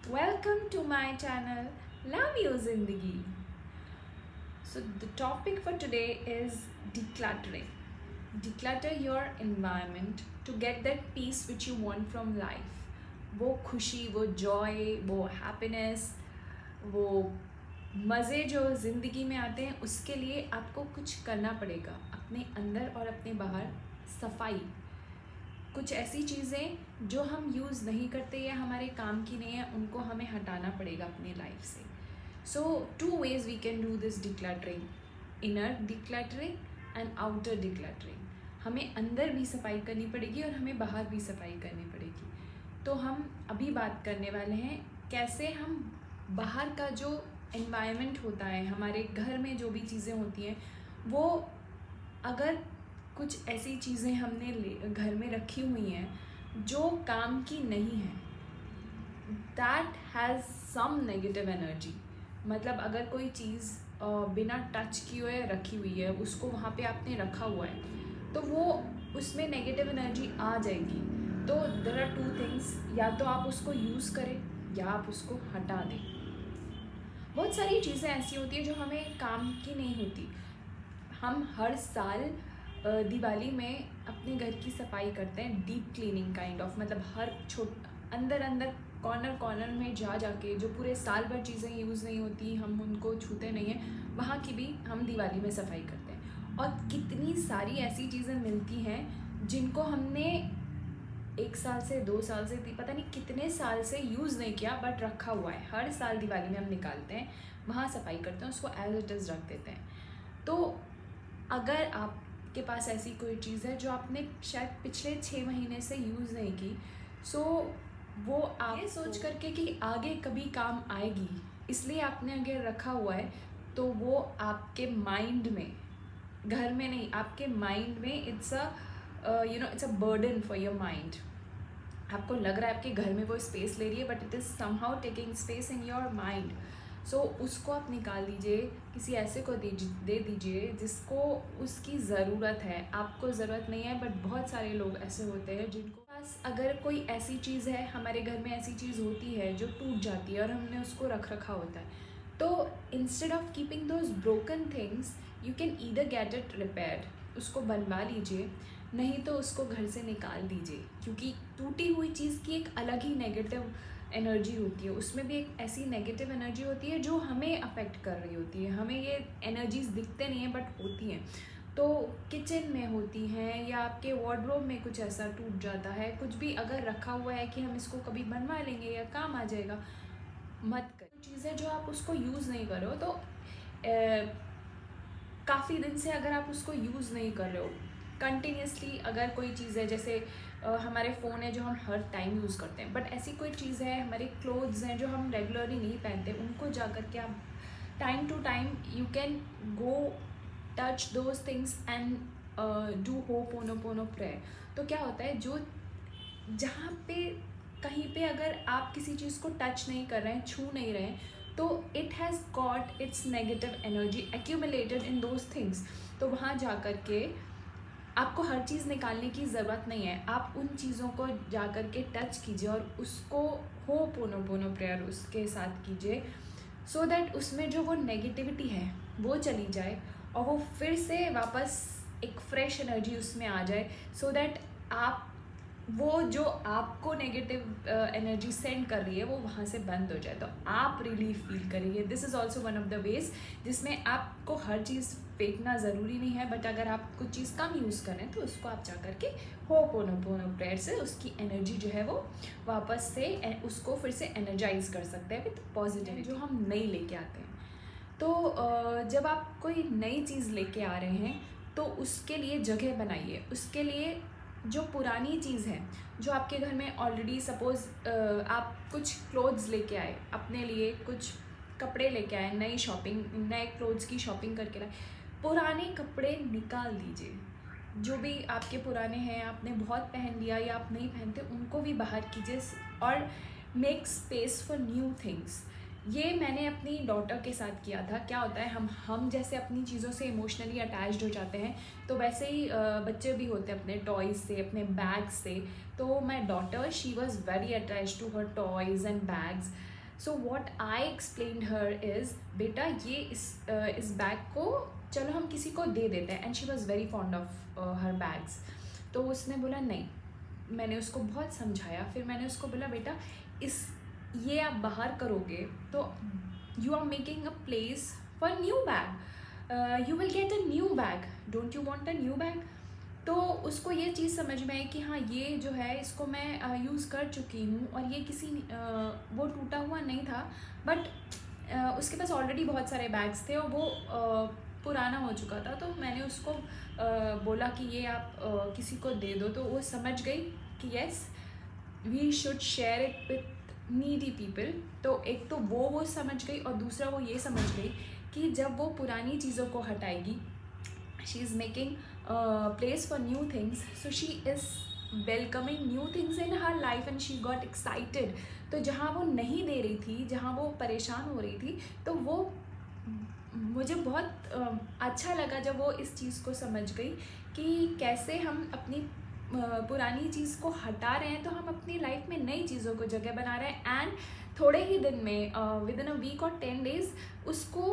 Welcome to my channel Love You Zindagi. So the topic for today is decluttering. Declutter your environment to get that peace which you want from life. वो खुशी, वो Joy, वो happiness, वो मज़े जो ज़िंदगी में आते हैं उसके लिए आपको कुछ करना पड़ेगा अपने अंदर और अपने बाहर। सफाई, कुछ ऐसी चीज़ें जो हम यूज़ नहीं करते या हमारे काम की नहीं है उनको हमें हटाना पड़ेगा अपनी लाइफ से। So two ways we can do this decluttering, inner decluttering and outer decluttering. हमें अंदर भी सफाई करनी पड़ेगी और हमें बाहर भी सफाई करनी पड़ेगी। तो हम अभी बात करने वाले हैं कैसे हम बाहर का जो एनवायरनमेंट होता है, हमारे घर में जो भी चीज़ें होती हैं, वो अगर कुछ ऐसी चीज़ें हमने घर में रखी हुई हैं जो काम की नहीं है, that has some negative energy. मतलब अगर कोई चीज़ बिना टच किए हुए रखी हुई है, उसको वहाँ पे आपने रखा हुआ है, तो वो उसमें नेगेटिव एनर्जी आ जाएगी। तो देयर आर टू थिंग्स, या तो आप उसको यूज़ करें या आप उसको हटा दें। बहुत सारी चीज़ें ऐसी होती हैं जो हमें काम की नहीं होती। हम हर साल दिवाली में अपने घर की सफाई करते हैं, डीप क्लीनिंग काइंड ऑफ। मतलब हर अंदर अंदर कॉर्नर कॉर्नर में जाके जो पूरे साल भर चीज़ें यूज़ नहीं होती, हम उनको छूते नहीं हैं, वहाँ की भी हम दिवाली में सफाई करते हैं। और कितनी सारी ऐसी चीज़ें मिलती हैं जिनको हमने 1 साल से 2 साल से पता नहीं कितने साल से यूज़ नहीं किया, बट रखा हुआ है। हर साल दिवाली में हम निकालते हैं, वहाँ सफाई करते हैं, उसको एज इट इज़ रख देते हैं। तो अगर आपके पास ऐसी कोई चीज़ है जो आपने शायद पिछले 6 महीने से यूज़ नहीं की, सो वो आप ये सोच करके कि आगे कभी काम आएगी इसलिए आपने अगर रखा हुआ है, तो वो आपके माइंड में, घर में नहीं, आपके माइंड में it's a burden for your mind. आपको लग रहा है आपके घर में वो स्पेस ले रही है, but it is somehow taking space in your mind. So उसको आप निकाल दीजिए, किसी ऐसे को दे दीजिए जिसको उसकी ज़रूरत है। आपको ज़रूरत नहीं है, बट बहुत सारे लोग ऐसे होते हैं जिनको पास अगर कोई ऐसी चीज़ है, हमारे घर में ऐसी चीज़ होती है जो टूट जाती है और हमने उसको रख रखा होता है, तो instead of keeping those broken things you can either get it repaired. उसको बनवा लीजिए, नहीं तो उसको घर से निकाल दीजिए, क्योंकि टूटी हुई चीज़ की एक अलग ही नेगेटिव एनर्जी होती है। उसमें भी एक ऐसी नेगेटिव एनर्जी होती है जो हमें अफेक्ट कर रही होती है। हमें ये एनर्जीज दिखते नहीं हैं, बट होती हैं। तो किचन में होती हैं, या आपके वार्डरोब में कुछ ऐसा टूट जाता है, कुछ भी अगर रखा हुआ है कि हम इसको कभी बनवा लेंगे या काम आ जाएगा, मत करो। चीज़ें जो आप उसको यूज़ नहीं करो, तो काफ़ी दिन से अगर आप उसको यूज़ नहीं कर रहे हो कंटिन्यूसली, अगर कोई चीज़ है, जैसे हमारे फ़ोन है जो हम हर टाइम यूज़ करते हैं, बट ऐसी कोई चीज़ है, हमारे क्लोथ्स हैं जो हम रेगुलरली नहीं पहनते, उनको जा कर के आप time to time you can go touch those things and do ho'oponopono prayer. तो क्या होता है, जो जहाँ पे कहीं पे अगर आप किसी चीज़ को टच नहीं कर रहे हैं, छू नहीं रहे हैं, तो it has got its negative energy accumulated in those things. तो वहाँ जा कर के आपको हर चीज़ निकालने की ज़रूरत नहीं है। आप उन चीज़ों को जा कर के टच कीजिए और उसको होपोनोपोनो प्रेयर उसके साथ कीजिए, सो दैट उसमें जो वो नेगेटिविटी है वो चली जाए और वो फिर से वापस एक फ्रेश एनर्जी उसमें आ जाए, सो दैट आप वो जो आपको नेगेटिव एनर्जी सेंड कर रही है वो वहाँ से बंद हो जाए, तो आप रिलीफ फील करेंगे। This is also one of the ways जिसमें आपको हर चीज़ फेंकना ज़रूरी नहीं है, बट अगर आप कुछ चीज़ कम यूज़ करें तो उसको आप जा कर के होपोनोपोनो प्रेयर से उसकी एनर्जी जो है वो वापस से उसको फिर से एनर्जाइज कर सकते हैं विथ पॉजिटिव जो हम नई लेके आते हैं। तो जब आप कोई नई चीज़ लेके आ रहे हैं तो उसके लिए जगह बनाइए। उसके लिए जो पुरानी चीज़ है जो आपके घर में ऑलरेडी, सपोज़ आप कुछ क्लोथ्स लेके आए अपने लिए, कुछ कपड़े लेके आए, नई शॉपिंग, नए क्लोथ्स की शॉपिंग करके लाए, पुराने कपड़े निकाल दीजिए। जो भी आपके पुराने हैं, आपने बहुत पहन लिया या आप नहीं पहनते, उनको भी बाहर कीजिए और make space for new things. ये मैंने अपनी डॉटर के साथ किया था। क्या होता है, हम जैसे अपनी चीज़ों से इमोशनली अटैच्ड हो जाते हैं, तो वैसे ही बच्चे भी होते हैं अपने टॉयज़ से, अपने बैग्स से। तो my daughter, she was very attached to her toys and bags, so what I explained her is, बेटा ये इस बैग को चलो हम किसी को दे देते हैं, and she was very fond of her bags. तो उसने बोला नहीं। मैंने उसको बहुत समझाया, फिर मैंने उसको बोला बेटा ये आप बाहर करोगे तो you are making a place for new bag, you will get a new bag, don't you want a new bag. तो उसको ये चीज़ समझ में आई कि हाँ ये जो है इसको मैं यूज़ कर चुकी हूँ, और ये वो टूटा हुआ नहीं था, बट उसके पास ऑलरेडी बहुत सारे बैग्स थे और वो पुराना हो चुका था। तो मैंने उसको बोला कि ये आप किसी को दे दो, तो वो समझ गई कि yes we should share it with needy people. तो एक तो वो समझ गई, और दूसरा वो ये समझ गई कि जब वो पुरानी चीज़ों को हटाएगी, she is making place for new things, so she is welcoming new things in her life and she got excited। तो जहाँ वो नहीं दे रही थी, जहाँ वो परेशान हो रही थी, तो वो मुझे बहुत अच्छा लगा जब वो इस चीज़ को समझ गई कि कैसे हम अपनी पुरानी चीज़ को हटा रहे हैं तो हम अपनी लाइफ में नई चीज़ों को जगह बना रहे हैं। एंड थोड़े ही दिन में विद इन अ वीक और 10 डेज़ उसको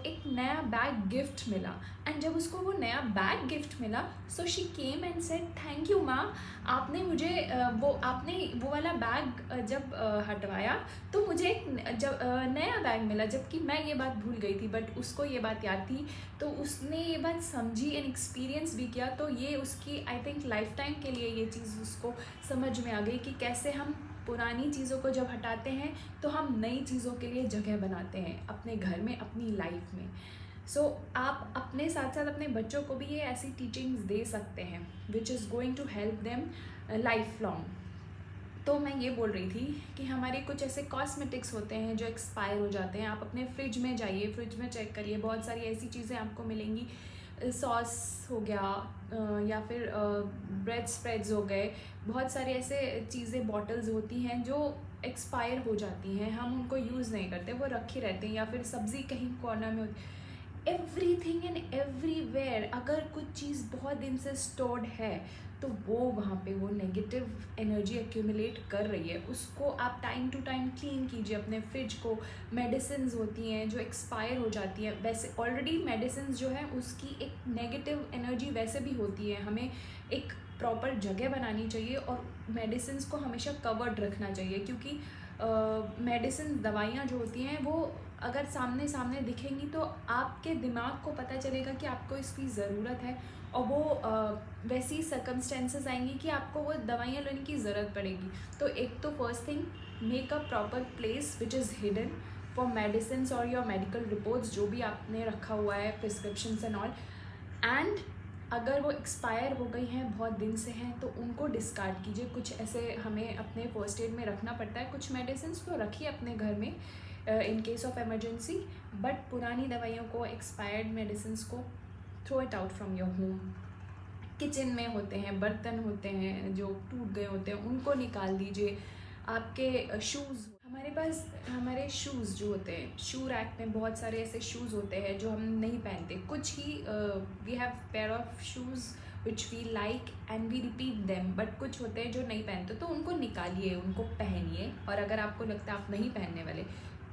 एक नया बैग गिफ्ट मिला। एंड जब उसको वो नया बैग गिफ्ट मिला, so she came and said thank you माँ, आपने मुझे आपने वो वाला बैग जब हटवाया तो मुझे एक नया बैग मिला, जबकि मैं ये बात भूल गई थी, बट उसको ये बात याद थी। तो उसने ये बात समझी एंड एक्सपीरियंस भी किया, तो ये उसकी आई थिंक लाइफ टाइम के लिए ये चीज़ उसको समझ में आ गई कि कैसे हम पुरानी चीज़ों को जब हटाते हैं तो हम नई चीज़ों के लिए जगह बनाते हैं अपने घर में, अपनी लाइफ में। सो आप अपने साथ साथ अपने बच्चों को भी ये ऐसी टीचिंग्स दे सकते हैं which is going to help them life long. तो मैं ये बोल रही थी कि हमारे कुछ ऐसे कॉस्मेटिक्स होते हैं जो एक्सपायर हो जाते हैं। आप अपने फ्रिज में जाइए, फ्रिज में चेक करिए, बहुत सारी ऐसी चीज़ें आपको मिलेंगी, सॉस हो गया या फिर ब्रेड स्प्रेड्स हो गए, बहुत सारे ऐसे चीज़ें बॉटल्स होती हैं जो एक्सपायर हो जाती हैं, हम उनको यूज़ नहीं करते, वो रखे रहते हैं, या फिर सब्ज़ी कहीं कॉर्नर में होती। एवरीथिंग एंड एवरीवेयर अगर कुछ चीज़ बहुत दिन से स्टोर्ड है तो वो वहाँ पे वो नेगेटिव एनर्जी एक्यूमुलेट कर रही है। उसको आप टाइम टू टाइम क्लीन कीजिए अपने फ्रिज को। मेडिसिन्स होती हैं जो एक्सपायर हो जाती हैं, वैसे ऑलरेडी मेडिसिन्स जो है उसकी एक नेगेटिव एनर्जी वैसे भी होती है। हमें एक प्रॉपर जगह बनानी चाहिए और मेडिसिन्स को हमेशा कवर्ड रखना चाहिए, क्योंकि मेडिसिन दवाइयाँ जो होती हैं वो अगर सामने सामने दिखेंगी तो आपके दिमाग को पता चलेगा कि आपको इसकी ज़रूरत है, और वो वैसी सर्कमस्टेंसेस आएंगी कि आपको वो दवाइयाँ लेने की ज़रूरत पड़ेगी। तो एक तो first thing, make a proper place which is hidden for medicine और योर मेडिकल रिपोर्ट्स जो भी आपने रखा हुआ है, प्रिस्क्रिप्शंस एंड ऑल। एंड अगर वो एक्सपायर हो गई हैं, बहुत दिन से हैं, तो उनको डिस्कार्ड कीजिए। कुछ ऐसे हमें अपने फर्स्ट एड में रखना पड़ता है, कुछ मेडिसिन तो रखिए अपने घर में in case of emergency, but पुरानी दवाइयों को, एक्सपायर्ड मेडिसिन को throw it out from your home. Kitchen में होते हैं बर्तन होते हैं जो टूट गए होते हैं, उनको निकाल दीजिए। आपके शूज़, हमारे पास हमारे शूज़ जो होते हैं, शू रैक में बहुत सारे ऐसे शूज़ होते हैं जो हम नहीं पहनते। कुछ ही we have pair of shoes which we like and we repeat them, but कुछ होते हैं जो नहीं पहनते, तो उनको निकालिए, उनको पहनिए। और अगर आपको लगता है आप नहीं पहनने वाले,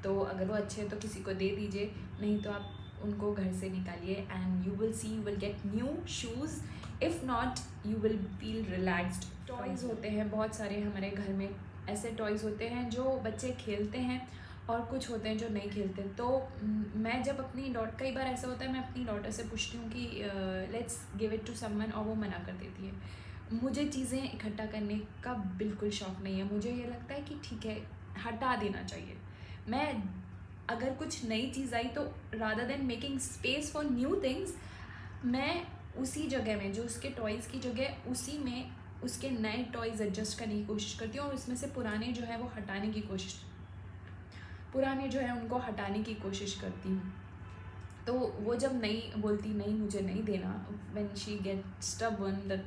तो अगर वो अच्छे हैं तो किसी को दे दीजिए, नहीं तो आप उनको घर से निकालिए and you will see, you will get new shoes. If not you will feel relaxed. Toys होते हैं बहुत सारे हमारे घर में, ऐसे टॉयज़ होते हैं जो बच्चे खेलते हैं और कुछ होते हैं जो नहीं खेलते। तो मैं जब अपनी डॉट, कई बार ऐसा होता है मैं अपनी डॉटर से पूछती हूँ कि let's give it to someone, और वो मना कर देती है। मुझे चीज़ें इकट्ठा करने का बिल्कुल शौक़ नहीं है। मुझे ये लगता है कि ठीक है, हटा देना चाहिए। मैं अगर कुछ नई चीज़ आई तो rather than making space for new things, मैं उसी जगह में जो उसके टॉयज़ की जगह, उसी में उसके नए टॉयज़ एडजस्ट करने की कोशिश करती हूँ, और उसमें से पुराने जो है वो हटाने की कोशिश, पुराने जो है उनको हटाने की कोशिश करती हूँ। तो वो जब नहीं बोलती, नहीं मुझे नहीं देना, when she get stubborn that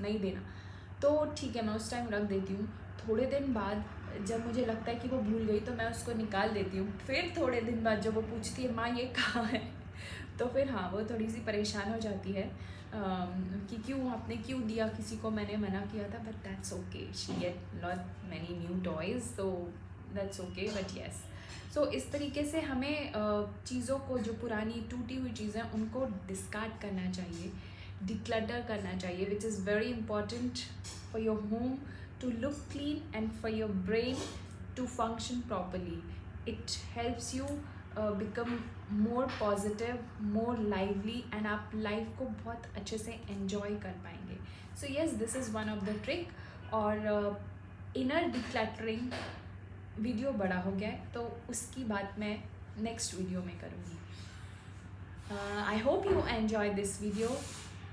नहीं देना, तो ठीक है मैं उस टाइम रख देती हूँ। थोड़े दिन बाद जब मुझे लगता है कि वो भूल गई तो मैं उसको निकाल देती हूँ। फिर थोड़े दिन बाद जब वो पूछती है माँ ये कहाँ है, तो फिर हाँ वो थोड़ी सी परेशान हो जाती है कि क्यों आपने क्यों दिया किसी को, मैंने मना किया था। But that's okay, she get lot many new toys, तो दैट्स ओके, बट येस। सो इस तरीके से हमें चीज़ों को, जो पुरानी टूटी हुई चीज़ें, उनको डिस्कार्ड करना चाहिए, डिक्लटर करना चाहिए, which is very important for your home to look clean and for your brain to function properly. It helps you become more positive, more lively, and आप लाइफ को बहुत अच्छे से एन्जॉय कर पाएंगे। So yes, this is one of the trick. और inner decluttering video बड़ा हो गया है, तो उसकी बात मैं नेक्स्ट वीडियो में करूँगी। I hope you enjoyed this video.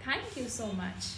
Thank you so much.